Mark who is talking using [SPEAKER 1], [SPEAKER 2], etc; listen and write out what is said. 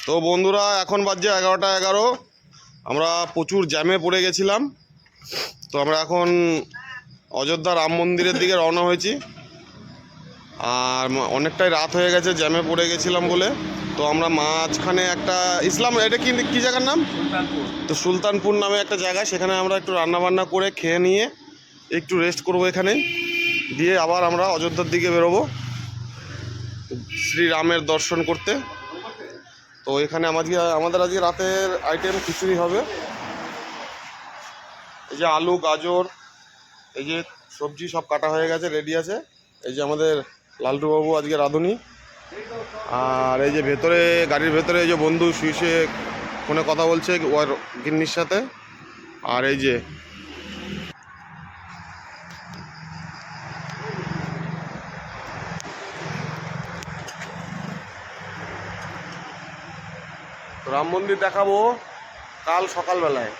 [SPEAKER 1] তো বন্ধুরা, এখন বাজছে 11টা 11। আমরা প্রচুর জ্যামে পড়ে গেছিলাম। তো আমরা এখন অযোধ্যা রাম মন্দিরের দিকে রওনা হয়েছি। আর অনেকটাই রাত হয়ে গেছে জ্যামে পড়ে গেছিলাম বলে। তো আমরা মাঝখানে একটা এটা কি জায়গার নাম?
[SPEAKER 2] সুলতানপুর।
[SPEAKER 1] তো সুলতানপুর নামে একটা জায়গা, সেখানে আমরা একটু রান্নাবান্না করে খেয়ে নিয়ে একটু রেস্ট করবো এখানেই। দিয়ে আবার আমরা অযোধ্যার দিকে বেরোবো শ্রীরামের দর্শন করতে। তো এখানে আমাদের আজকে রাতের আইটেম খিচুড়ি হবে। এই যে আলু, গাজর, এই যে সবজি সব কাটা হয়ে গেছে, রেডি আছে। এই যে আমাদের লালটুবাবু আজকে রাঁধুনি। আর এই যে ভেতরে, গাড়ির ভেতরে এই যে বন্ধু শুয়ে ফোনে কথা বলছে ওর গিন্নির সাথে। আর এই যে রাম মন্দির দেখাবো কাল সকালবেলায়।